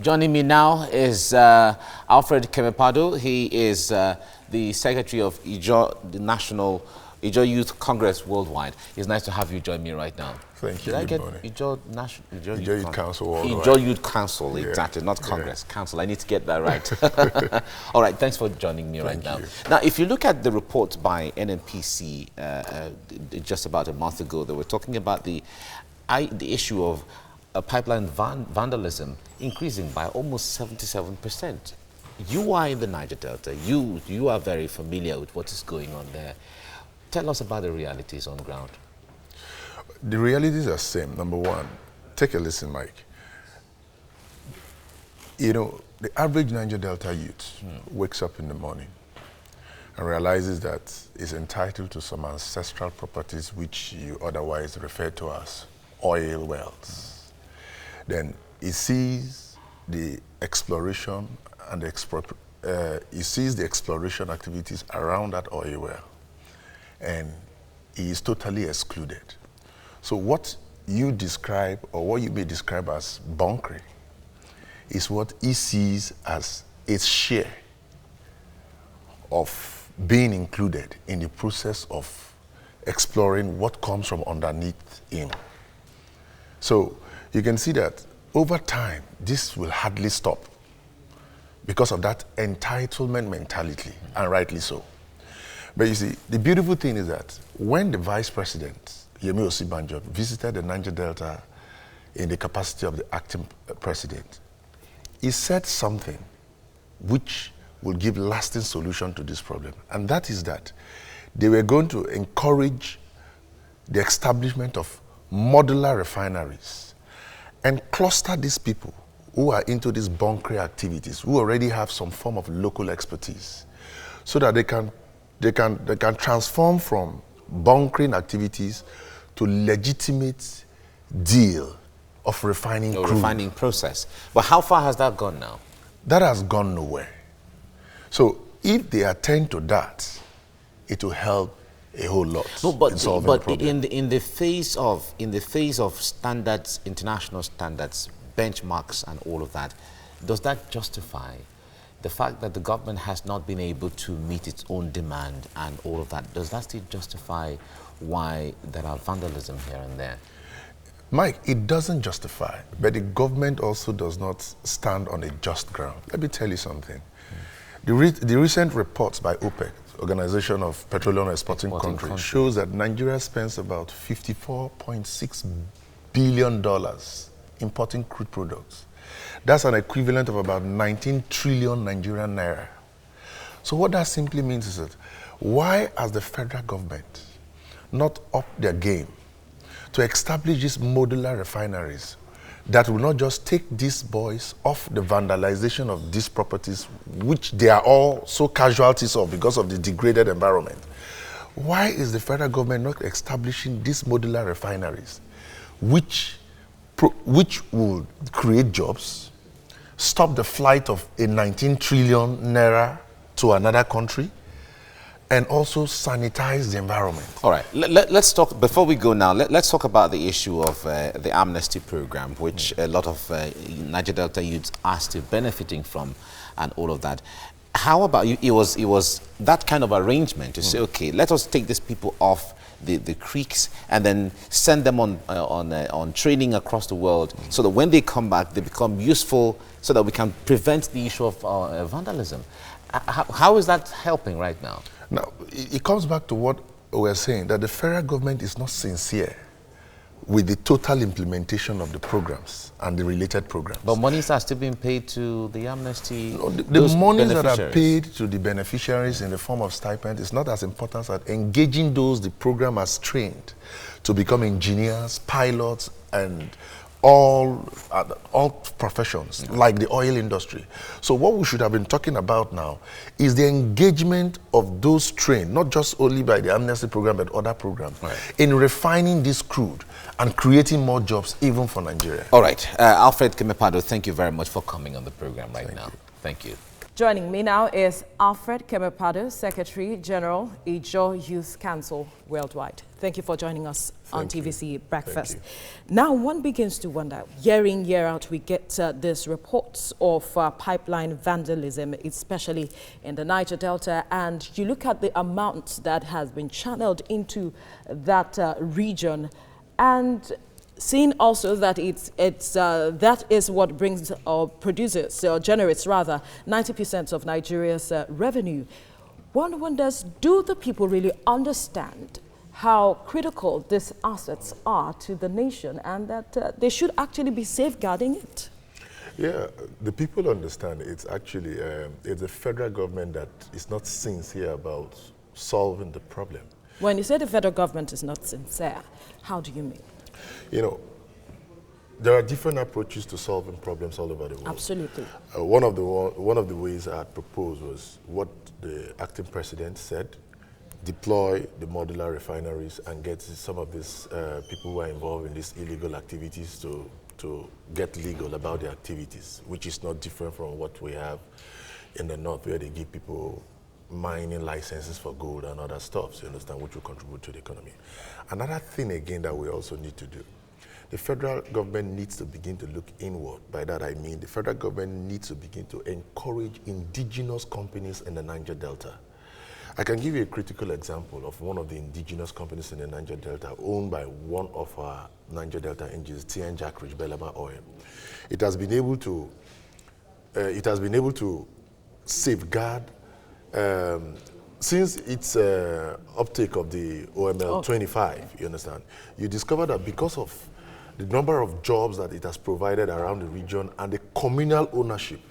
Joining me now is Alfred Kemepado. He is the Secretary of the National Ijaw Youth Congress Worldwide. It's nice to have you join me right now. Thank you. Did I get Ijaw Youth Council Worldwide. Ijaw Youth Council, Yeah. Exactly, not Congress. Yeah. Council, I need to get that right. All right, thanks for joining me right now. Now, if you look at the report by NNPC just about a month ago, they were talking about the issue of pipeline vandalism increasing by almost 77%. You are in the Niger Delta. You are very familiar with what is going on there. Tell us about the realities on the ground. The realities are same. Number one, take a listen, Mike. You know, the average Niger Delta youth wakes up in the morning and realizes that he's entitled to some ancestral properties which you otherwise refer to as oil wells. Then he sees the exploration and he sees the exploration activities around that oil well, and he is totally excluded. So what you describe, or what you may describe as bunkering, is what he sees as its share of being included in the process of exploring what comes from underneath him. So you can see that over time, this will hardly stop because of that entitlement mentality, and rightly so. But you see, the beautiful thing is that when the Vice President, Yemi Osibanjo, visited the Niger Delta in the capacity of the acting president, he said something which will give lasting solution to this problem. And that is that they were going to encourage the establishment of modular refineries and cluster these people who are into these bunkering activities, who already have some form of local expertise, so that they can transform from bunkering activities to legitimate deal of refining crude. Refining process. But how far has that gone now? That has gone nowhere. So if they attend to that, it will help a whole lot. No, but in solving the problem. in the face of standards, international standards, benchmarks, and all of that, does that justify the fact that the government has not been able to meet its own demand and all of that? Does that still justify why there are vandalism here and there? Mike, it doesn't justify, but the government also does not stand on a just ground. Let me tell you something. The recent reports by OPEC, Organization of Petroleum Exporting Countries, shows that Nigeria spends about $54.6 billion importing crude products. That's an equivalent of about 19 trillion Nigerian naira. So what that simply means is that why has the federal government not upped their game to establish these modular refineries that will not just take these boys off the vandalization of these properties, which they are all so casualties of because of the degraded environment? Why is the federal government not establishing these modular refineries, which will create jobs, stop the flight of a 19 trillion naira to another country, and also sanitize the environment? All right, let's talk, before we go now, let's talk about the issue of the amnesty program, which a lot of Niger Delta youths are still benefiting from and all of that. How about you? It was that kind of arrangement to say, okay, let us take these people off the creeks and then send them on training across the world so that when they come back, they become useful so that we can prevent the issue of vandalism. How is that helping right now? Now, it comes back to what we're saying, that the federal government is not sincere with the total implementation of the programs and the related programs. But monies are still being paid to the amnesty. No, the monies that are paid to the beneficiaries in the form of stipend is not as important as engaging those the program has trained to become engineers, pilots, and all professions, like the oil industry. So what we should have been talking about now is the engagement of those trained, not just only by the amnesty program, but other programs, in refining this crude and creating more jobs even for Nigeria. All right. Alfred Kemepado, thank you very much for coming on the program right now. Thank you. Joining me now is Alfred Kemepado, Secretary General, Ijaw Youth Council Worldwide. Thank you for joining us on TVC Breakfast. Now, one begins to wonder, year in, year out, we get these reports of pipeline vandalism, especially in the Niger Delta, and you look at the amount that has been channeled into that region, and seeing also that that is what brings or produces or generates rather 90% of Nigeria's revenue. One wonders, do the people really understand how critical these assets are to the nation and that they should actually be safeguarding it? Yeah, the people understand. It's actually it's the federal government that is not sincere about solving the problem. When you say the federal government is not sincere, how do you mean? You know, there are different approaches to solving problems all over the world. Absolutely. One of the ways I had proposed was what the acting president said: deploy the modular refineries and get some of these people who are involved in these illegal activities to get legal about their activities, which is not different from what we have in the north, where they give people mining licenses for gold and other stuff, you understand, which will contribute to the economy. Another thing again that we also need to do, the federal government needs to begin to look inward. By that I mean the federal government needs to begin to encourage indigenous companies in the Niger Delta. I can give you a critical example of one of the indigenous companies in the Niger Delta owned by one of our Niger Delta engines, TN Jack Ridge Belema Oil. It has been able to safeguard since its uptake of the OML 25, you understand, you discover that because of the number of jobs that it has provided around the region and the communal ownership,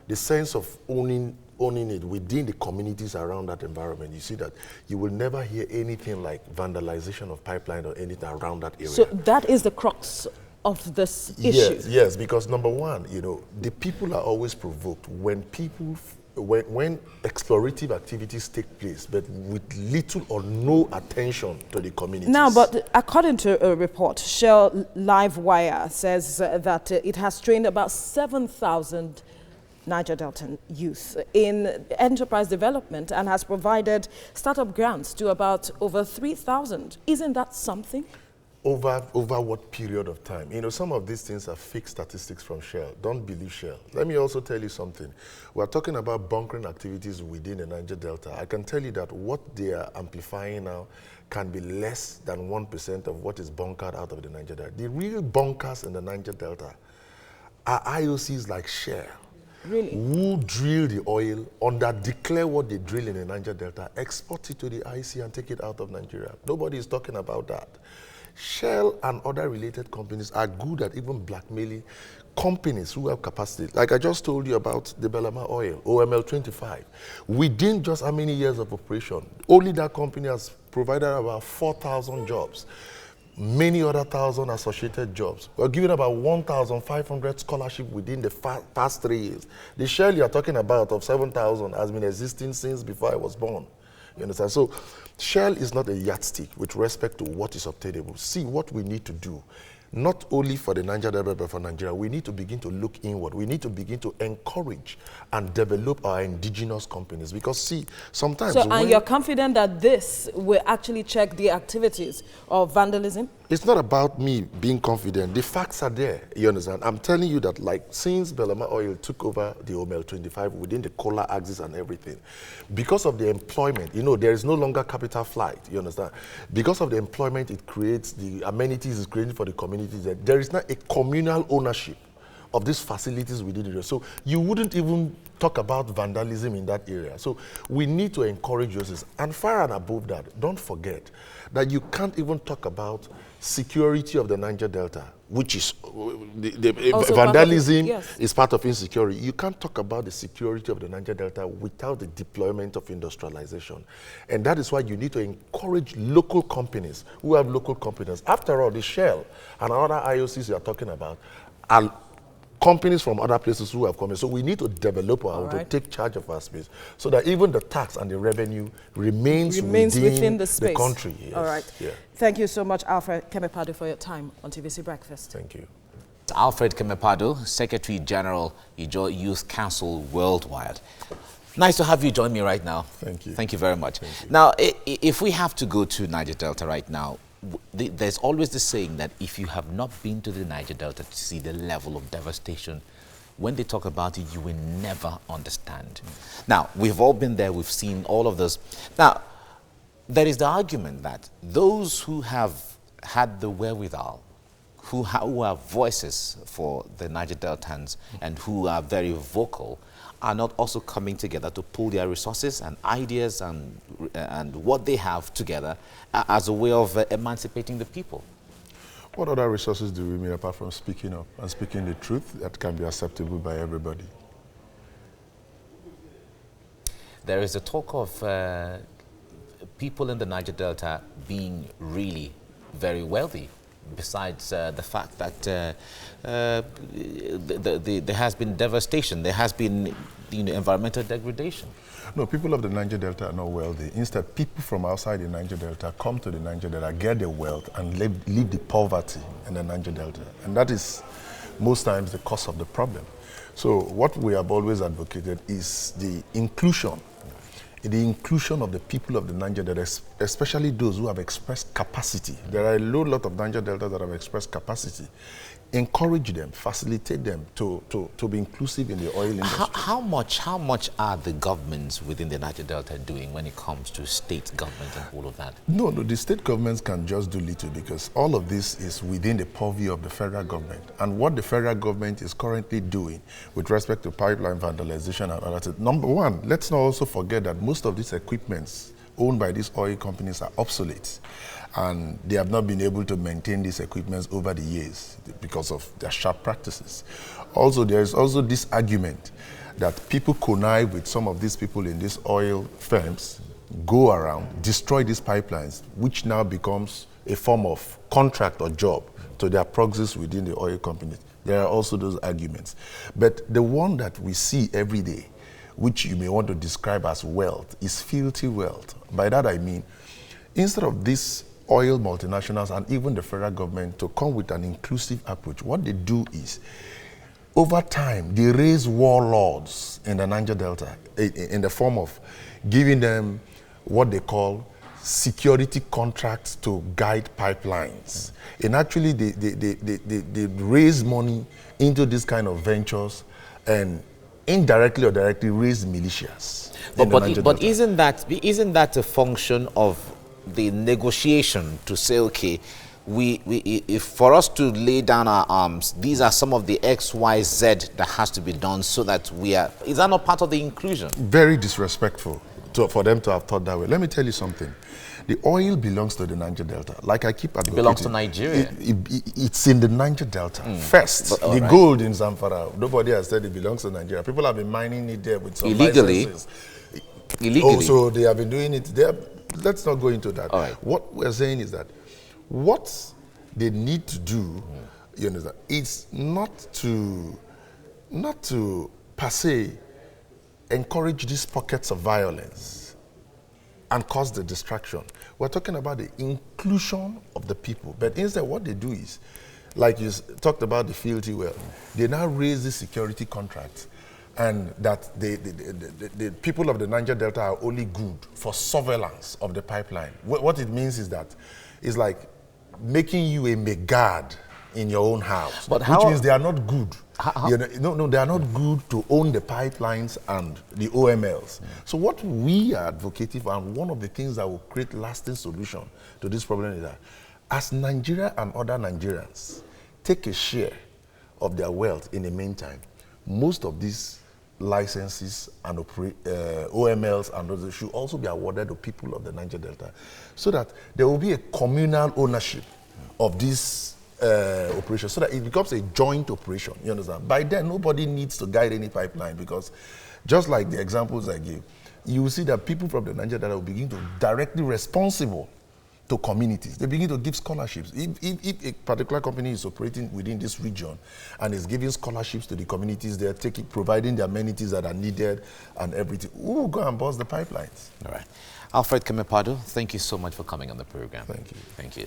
the sense of owning it within the communities around that environment, you see that you will never hear anything like vandalization of pipeline or anything around that area. So that is the crux of this issue? Yes, because number one, you know, the people are always provoked when when explorative activities take place, but with little or no attention to the communities. Now, but according to a report, Shell Livewire says that it has trained about 7,000 Niger Delta youth in enterprise development and has provided startup grants to about over 3,000. Isn't that something? Over what period of time? You know, some of these things are fake statistics from Shell. Don't believe Shell. Let me also tell you something. We're talking about bunkering activities within the Niger Delta. I can tell you that what they are amplifying now can be less than 1% of what is bunkered out of the Niger Delta. The real bunkers in the Niger Delta are IOCs like Shell. Really? Who drill the oil, declare what they drill in the Niger Delta, export it to the IC and take it out of Nigeria. Nobody is talking about that. Shell and other related companies are good at even blackmailing companies who have capacity. Like I just told you about the Belema Oil, OML 25. Within just how many years of operation, only that company has provided about 4,000 jobs. Many other 1,000 associated jobs. We're giving about 1,500 scholarships within the past 3 years. The Shell you're talking about of 7,000 has been existing since before I was born. You understand? So Shell is not a yardstick with respect to what is obtainable. See, what we need to do, not only for the Niger Delta, but for Nigeria, we need to begin to look inward. We need to begin to encourage and develop our indigenous companies. Because see, sometimes... So, and you're confident that this will actually check the activities of vandalism? It's not about me being confident. The facts are there, you understand? I'm telling you that, like, since Belema Oil took over the OML 25 within the Kola axis and everything, because of the employment, you know, there is no longer capital flight, you understand? Because of the employment it creates, the amenities it's creating for the communities, there is not a communal ownership of these facilities within the area. So you wouldn't even talk about vandalism in that area. So we need to encourage justice. And far and above that, don't forget that you can't even talk about security of the Niger Delta, which is vandalism is part of insecurity. You can't talk about the security of the Niger Delta without the deployment of industrialization. And that is why you need to encourage local companies who have local companies. After all, the Shell and other IOCs you are talking about are companies from other places who have come in. So we need to develop our own, to take charge of our space, so that even the tax and the revenue remains within the space. The country. Yes. All right. Yeah. Thank you so much, Alfred Kemepado, for your time on TVC Breakfast. Thank you. Alfred Kemepado, Secretary General, Ijaw Youth Council Worldwide. Nice to have you join me right now. Thank you. Thank you very much. You. Now, if we have to go to Niger Delta right now, there's always the saying that if you have not been to the Niger Delta to see the level of devastation, when they talk about it, you will never understand. Now, we've all been there, we've seen all of this. Now, there is the argument that those who have had the wherewithal, who are voices for the Niger Deltans and who are very vocal, are not also coming together to pull their resources and ideas and what they have together as a way of emancipating the people. What other resources do we mean apart from speaking up and speaking the truth that can be acceptable by everybody? There is a talk of people in the Niger Delta being really very wealthy, besides the fact that there has been devastation, there has been environmental degradation. No, people of the Niger Delta are not wealthy. Instead, people from outside the Niger Delta come to the Niger Delta, get their wealth, and leave the poverty in the Niger Delta. And that is most times the cause of the problem. So what we have always advocated is the inclusion of the people of the Niger Delta, especially those who have expressed capacity. There are a lot of Niger Delta that have expressed capacity. Encourage them, facilitate them to be inclusive in the oil industry. How much are the governments within the Niger Delta doing when it comes to state government and all of that? No, the state governments can just do little because all of this is within the purview of the federal government. And what the federal government is currently doing with respect to pipeline vandalization and other things. Number one, let's not also forget that most of these equipments owned by these oil companies are obsolete. And they have not been able to maintain these equipments over the years because of their sharp practices. Also, there is also this argument that people connive with some of these people in these oil firms, go around, destroy these pipelines, which now becomes a form of contract or job to their proxies within the oil companies. There are also those arguments. But the one that we see every day, which you may want to describe as wealth, is filthy wealth. By that I mean, instead of this oil multinationals and even the federal government to come with an inclusive approach, what they do is, over time, they raise warlords in the Niger Delta in the form of giving them what they call security contracts to guide pipelines. And actually, they raise money into this kind of ventures and indirectly or directly raise militias. But isn't that a function of the negotiation to say, okay, if for us to lay down our arms, these are some of the X, Y, Z that has to be done so that is that not part of the inclusion? Very disrespectful for them to have thought that way. Let me tell you something. The oil belongs to the Niger Delta. Like I keep advocating. It belongs to Nigeria. It's in the Niger Delta. First, the gold in Zamfara, nobody has said it belongs to Nigeria. People have been mining it there with some licenses. Illegally. Oh, so they have been doing it there. Let's not go into that. All right. What we're saying is that what they need to do, you know, it's not to per se encourage these pockets of violence and cause the distraction. We're talking about the inclusion of the people. But instead, what they do is, like you talked about the filthy wealth, they now raise the security contracts, and that the people of the Niger Delta are only good for surveillance of the pipeline. What it means is that it's like making you a megad in your own house, which means they are not good. They are not good to own the pipelines and the OMLs. So what we are advocating for, and one of the things that will create lasting solution to this problem is that as Nigeria and other Nigerians take a share of their wealth in the meantime, most of these licenses and OMLs and others should also be awarded to people of the Niger Delta, so that there will be a communal ownership of this operation, so that it becomes a joint operation. You understand? By then, nobody needs to guide any pipeline, because just like the examples I gave, you will see that people from the Niger Delta will begin to directly responsible to communities. They begin to give scholarships. If a particular company is operating within this region and is giving scholarships to the communities, they're providing the amenities that are needed and everything. Who will go and bust the pipelines? All right. Alfred Kemepado, thank you so much for coming on the program. Thank you. Thank you.